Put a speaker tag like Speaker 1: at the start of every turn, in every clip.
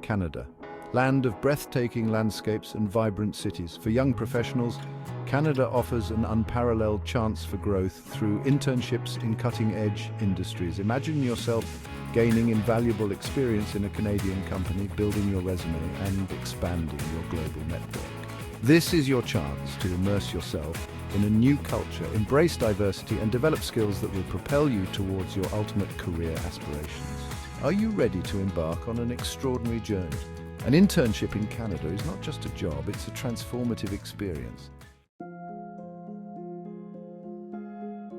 Speaker 1: Canada. Land of breathtaking landscapes and vibrant cities. For young professionals, Canada offers an unparalleled chance for growth through internships in cutting-edge industries. Imagine yourself gaining invaluable experience in a Canadian company, building your resume and expanding your global network. This is your chance to immerse yourself in a new culture, embrace diversity, and develop skills that will propel you towards your ultimate career aspirations. Are you ready to embark on an extraordinary journey? An internship in Canada is not just a job, it's a transformative experience.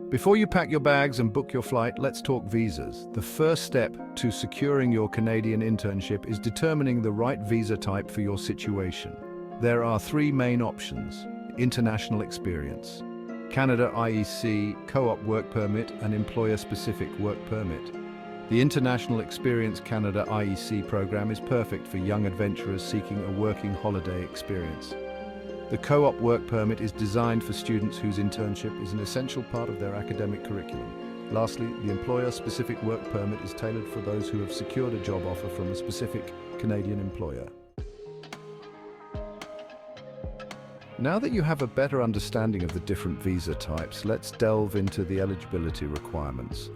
Speaker 1: Before you pack your bags and book your flight, let's talk visas. The first step to securing your Canadian internship is determining the right visa type for your situation. There are three main options: international experience, Canada IEC, co-op work permit, and employer-specific work permit. The International Experience Canada IEC program is perfect for young adventurers seeking a working holiday experience. The co-op work permit is designed for students whose internship is an essential part of their academic curriculum. Lastly, the employer-specific work permit is tailored for those who have secured a job offer from a specific Canadian employer. Now that you have a better understanding of the different visa types, let's delve into the eligibility requirements.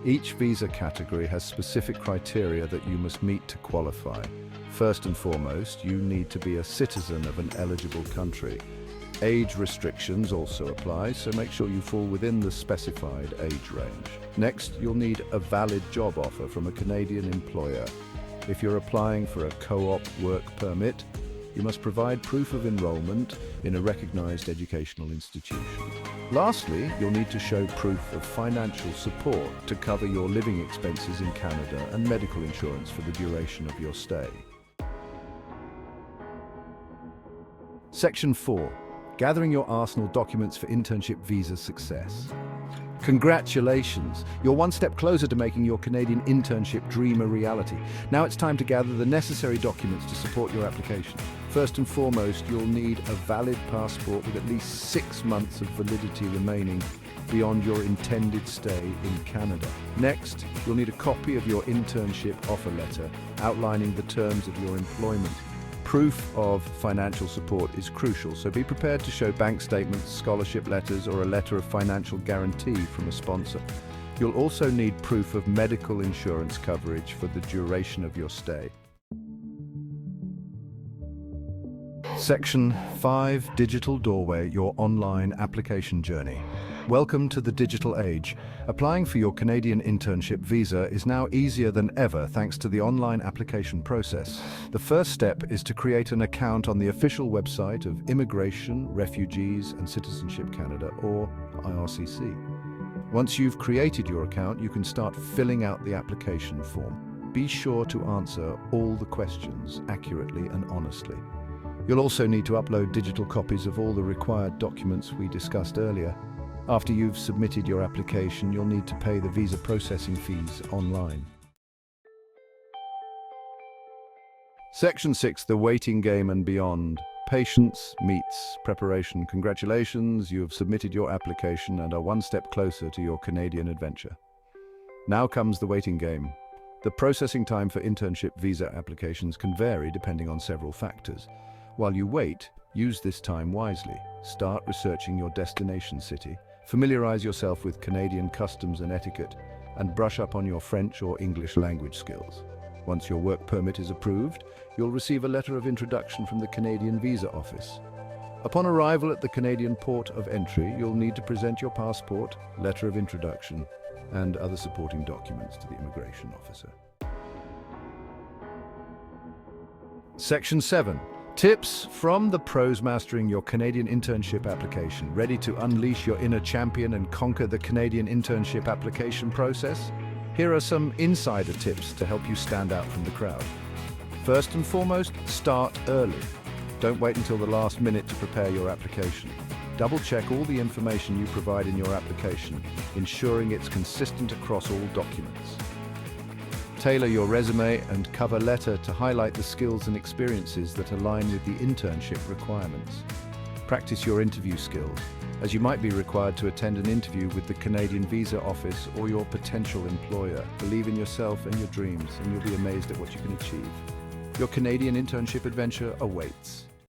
Speaker 1: Each visa category has specific criteria that you must meet to qualify. First and foremost, you need to be a citizen of an eligible country. Age restrictions also apply, so make sure you fall within the specified age range. Next, you'll need a valid job offer from a Canadian employer. If you're applying for a co-op work permit, you must provide proof of enrollment in a recognized educational institution. Lastly, you'll need to show proof of financial support to cover your living expenses in Canada and medical insurance for the duration of your stay. Section 4. Gathering your arsenal documents for internship visa success. Congratulations! You're one step closer to making your Canadian internship dream a reality. Now it's time to gather the necessary documents to support your application. First and foremost, you'll need a valid passport with at least 6 months of validity remaining beyond your intended stay in Canada. Next, you'll need a copy of your internship offer letter outlining the terms of your employment. Proof of financial support is crucial, so be prepared to show bank statements, scholarship letters, or a letter of financial guarantee from a sponsor. You'll also need proof of medical insurance coverage for the duration of your stay. Section 5. Digital Doorway, your online application journey. Welcome to the digital age. Applying for your Canadian internship visa is now easier than ever thanks to the online application process. The first step is to create an account on the official website of Immigration, Refugees and Citizenship Canada, or IRCC. Once you've created your account, you can start filling out the application form. Be sure to answer all the questions accurately and honestly. You'll also need to upload digital copies of all the required documents we discussed earlier. After you've submitted your application, you'll need to pay the visa processing fees online. Section 6. The waiting game and beyond. Patience meets preparation. Congratulations, you have submitted your application and are one step closer to your Canadian adventure. Now comes the waiting game. The processing time for internship visa applications can vary depending on several factors. While you wait, use this time wisely. Start researching your destination city. Familiarize yourself with Canadian customs and etiquette, and brush up on your French or English language skills. Once your work permit is approved, you'll receive a letter of introduction from the Canadian Visa Office. Upon arrival at the Canadian port of entry, you'll need to present your passport, letter of introduction, and other supporting documents to the immigration officer. Section 7. Tips from the pros mastering your Canadian internship application. Ready to unleash your inner champion and conquer the Canadian internship application process? Here are some insider tips to help you stand out from the crowd. First and foremost, start early. Don't wait until the last minute to prepare your application. Double-check all the information you provide in your application, ensuring it's consistent across all documents. Tailor your resume and cover letter to highlight the skills and experiences that align with the internship requirements. Practice your interview skills, as you might be required to attend an interview with the Canadian Visa Office or your potential employer. Believe in yourself and your dreams, and you'll be amazed at what you can achieve. Your Canadian internship adventure awaits.